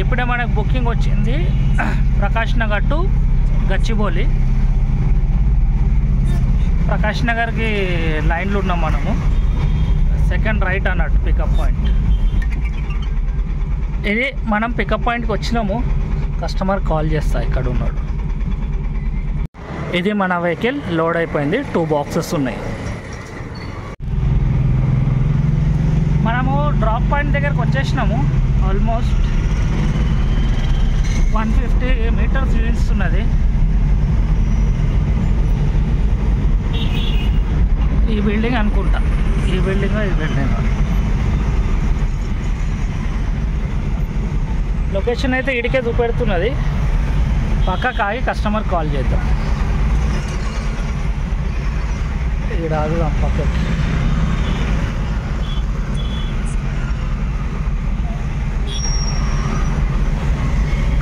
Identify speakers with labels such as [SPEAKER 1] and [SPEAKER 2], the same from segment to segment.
[SPEAKER 1] ఇప్పుడే మనకు బుకింగ్ వచ్చింది ప్రకాష్ నగర్ టు గచ్చిబౌలి. ప్రకాష్ నగర్కి లైన్లో ఉన్నాం మనము. సెకండ్ రైట్ అన్నట్టు పికప్ పాయింట్ ఇది. మనం పికప్ పాయింట్కి వచ్చినాము. కస్టమర్ కాల్ చేస్తా ఇక్కడ ఉన్నాడు. ఇది మన వెహికల్ లోడ్ అయిపోయింది. 2 బాక్సెస్ ఉన్నాయి. మనము డ్రాప్ పాయింట్ దగ్గరకు వచ్చేసినాము. ఆల్మోస్ట్ 150 మీటర్స్ చూపిస్తున్నది. ఈ బిల్డింగ్ అనుకుంటా. ఈ బిల్డింగ్ లొకేషన్ అయితే ఇడికే చూపెడుతున్నది. పక్కకు ఆగి కస్టమర్ కాల్ చేద్దాం. ఇక్కడ ఆగుదాం పక్కకి.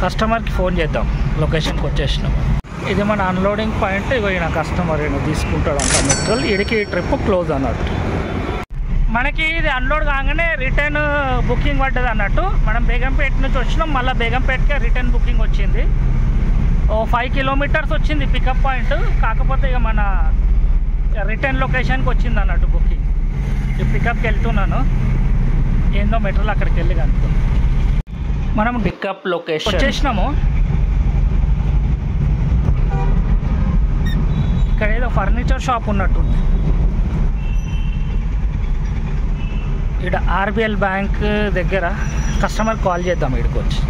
[SPEAKER 1] కస్టమర్కి ఫోన్ చేద్దాం. లొకేషన్కి వచ్చేసినాం. ఇది మన అన్లోడింగ్ పాయింట్. ఇగో ఈయన కస్టమర్ ఈయన తీసుకుంటాడు అంట మెటీరియల్. ఇడికి ట్రిప్ క్లోజ్ అన్నట్టు. మనకి ఇది అన్లోడ్ కాగానే రిటర్న్ బుకింగ్ పడ్డది అన్నట్టు. మనం బేగంపేట నుంచి వచ్చినాం. మళ్ళీ బేగంపేటకే రిటర్న్ బుకింగ్ వచ్చింది. 5 కిలోమీటర్స్ వచ్చింది పికప్ పాయింట్. కాకపోతే ఇక మన రిటర్న్ లొకేషన్కి వచ్చింది అన్నట్టు బుకింగ్. ఈ పికప్కి వెళ్తున్నాను. ఏందో మెటీరియల్ అక్కడికి వెళ్ళి కనుక్కో. మనం పికప్ లొకేషన్ వచ్చేసినాము. ఇక్కడ ఏదో ఫర్నిచర్ షాప్ ఉన్నట్టుంది. ఇక్కడ RBL బ్యాంక్ దగ్గర కస్టమర్ కాల్ చేద్దాం. ఇక్కడికి వచ్చి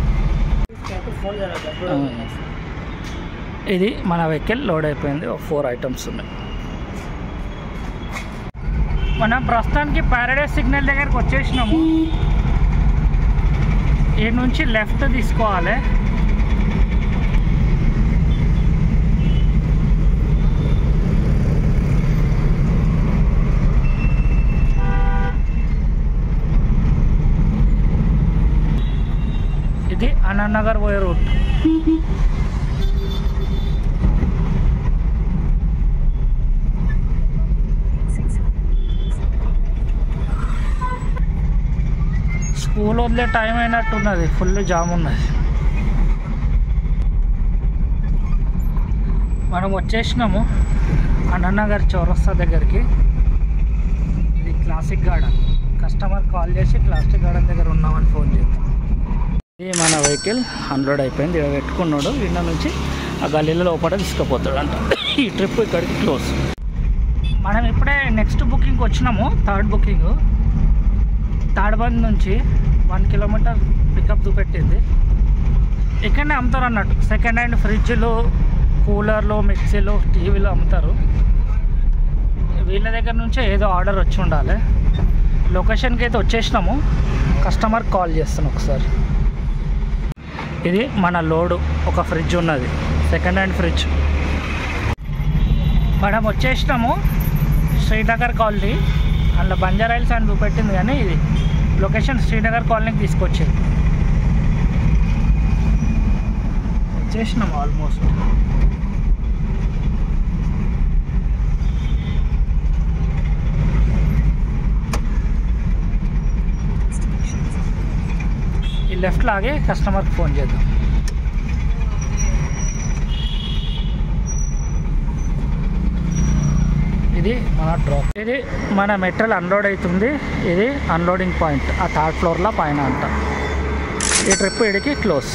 [SPEAKER 1] ఇది మన వెహికల్ లోడ్ అయిపోయింది. 4 ఐటమ్స్ ఉన్నాయి. మనం ప్రస్తుతానికి ప్యారడైజ్ సిగ్నల్ దగ్గరకు వచ్చేసినాము. ఈ నుంచి లెఫ్ట్ తీసుకోవాలి. ఇది అనంతనగర్ పోయే రూట్. స్కూల్ వదిలే టైం అయినట్టున్నది. ఫుల్ జామ్ ఉన్నది. మనం వచ్చేసినాము అనంతనగర్ చౌరస్తా దగ్గరికి. ఇది క్లాసిక్ గార్డెన్. కస్టమర్ కాల్ చేసి క్లాసిక్ గార్డెన్ దగ్గర ఉన్నామని ఫోన్ చేద్దాం. ఇది మన వెహికల్ అన్లోడ్ అయిపోయింది. ఇక్కడ పెట్టుకున్నాడు. ఇక్కడ నుంచి ఆ గల్లీలో లోపల తీసుకుపోతాడు అంట. ఈ ట్రిప్ ఇక్కడికి క్లోజ్. మనం ఇప్పుడే నెక్స్ట్ బుకింగ్కి వచ్చినాము. Third booking. తాడ్బంద్ నుంచి 1 కిలోమీటర్ పికప్ చూపెట్టింది. ఇక్కడనే అమ్ముతారు అన్నట్టు. సెకండ్ హ్యాండ్ ఫ్రిడ్జ్లు, కూలర్లు, మిక్సీలు, టీవీలు అమ్ముతారు. వీళ్ళ దగ్గర నుంచే ఏదో ఆర్డర్ వచ్చి ఉండాలి. లొకేషన్కి అయితే వచ్చేసినాము. కస్టమర్ కాల్ చేస్తాను ఒకసారి. ఇది మన లోడు. ఒక ఫ్రిడ్జ్ ఉన్నది, సెకండ్ హ్యాండ్ ఫ్రిడ్జ్. మనం వచ్చేసినాము శ్రీనగర్ కాలనీ. అందులో బంజారాయిల్స్ అని చూపెట్టింది కానీ ఇది లొకేషన్ శ్రీనగర్ కాలనీకి తీసుకొచ్చింది. వచ్చేసినాము ఆల్మోస్ట్. ఈ లెఫ్ట్ లాగే కస్టమర్కి ఫోన్ చేద్దాం. ఇది మన డ్రాప్. ఇది మన మెటీరియల్ అన్లోడ్ అవుతుంది. ఇది అన్లోడింగ్ పాయింట్. ఆ 3rd ఫ్లోర్లో పైన అంట. ఈ ట్రిప్ ఇడికి క్లోజ్.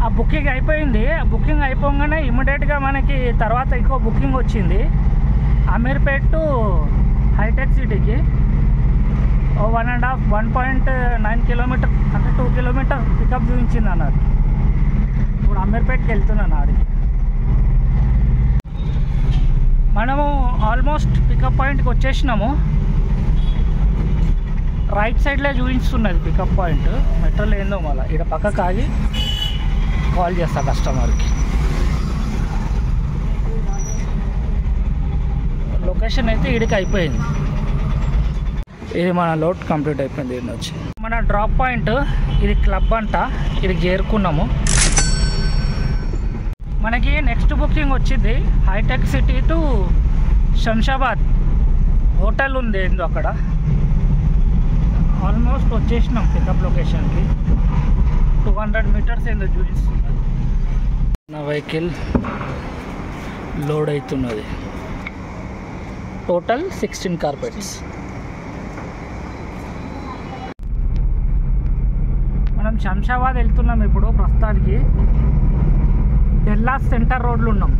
[SPEAKER 1] ఆ బుకింగ్ అయిపోయింది. ఆ బుకింగ్ అయిపోగానే ఇమ్మీడియట్గా మనకి తర్వాత ఇంకో బుకింగ్ వచ్చింది. అమీర్పేట్ టు హైటెక్ సిటీకి 1.9 కిలోమీటర్ అంటే 2 కిలోమీటర్ పికప్ చూపించింది అన్నట్టు. ఇప్పుడు అమీర్పేట్కి వెళ్తున్నాను ఆడికి. మనము ఆల్మోస్ట్ పికప్ పాయింట్కి వచ్చేసినాము. రైట్ సైడ్లో చూపిస్తున్నది పికప్ పాయింట్. మెట్రోలో ఏందో మళ్ళీ ఇక్కడ పక్కకు ఆగి కాల్ చేస్తా కస్టమర్కి. లొకేషన్ అయితే ఇడికి అయిపోయింది. ఇది మన లోడ్ కంప్లీట్ అయిపోయింది. ఇది వచ్చి మన డ్రాప్ పాయింట్. ఇది క్లబ్ అంట. ఇది చేరుకున్నాము. మనకి నెక్స్ట్ బుకింగ్ వచ్చింది హైటెక్ సిటీ టు శంషాబాద్. హోటల్ ఉంది ఏందో అక్కడ. ఆల్మోస్ట్ వచ్చేసినాం పికప్ లొకేషన్కి. 2 200 మీటర్స్ ఏందో చూపిస్తుంది. నా వెహికల్ లోడ్ అవుతున్నది. Total 16 carpets. మనం శంషాబాద్ వెళ్తున్నాం ఇప్పుడు. ప్రస్తుతానికి డెల్లాస్ సెంటర్ రోడ్లు ఉన్నాం.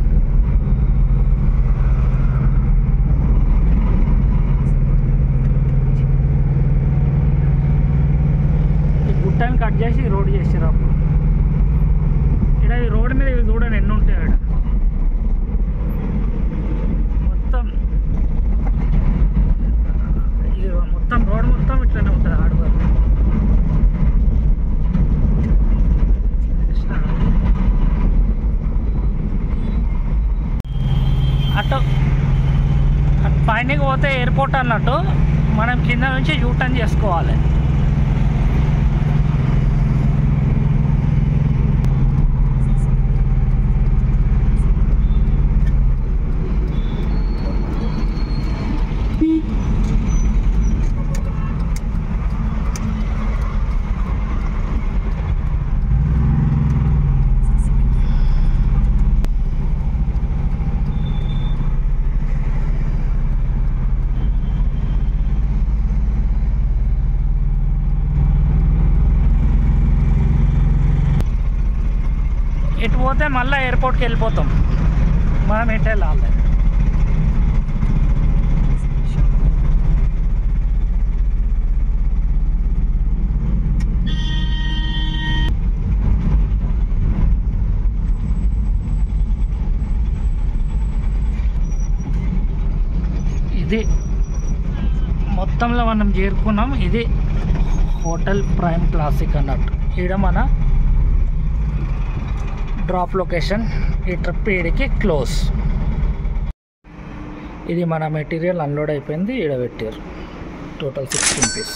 [SPEAKER 1] ఈ గుట్టని కట్ చేసి రోడ్ చేసారు. అప్పుడు ఇక్కడ ఈ రోడ్డు మీద ఇవి చూడండి ఎన్ని ఉంటాయి. ఇక్కడ మొత్తం రోడ్ మొత్తం ఇట్లనే ఉంటుంది. Hard work. అటు పైనకి పోతే ఎయిర్పోర్ట్ అన్నట్టు, మనం కింద నుంచి యూటర్న్ చేసుకోవాలి. ఇటు పోతే మళ్ళీ ఎయిర్పోర్ట్కి వెళ్ళిపోతాం. మనం ఎటు వెళ్ళాలి? ఇది మొత్తంలో మనం చేరుకున్నాం. ఇది హోటల్ ప్రైమ్ క్లాసిక్ అన్నట్టు. ఈడ మన డ్రాప్ లొకేషన్. ఈ ట్రిప్ ఈడికి క్లోజ్. ఇది మన మెటీరియల్ అన్లోడ్ అయిపోయింది. ఈడ పెట్టారు. Total 16 piece.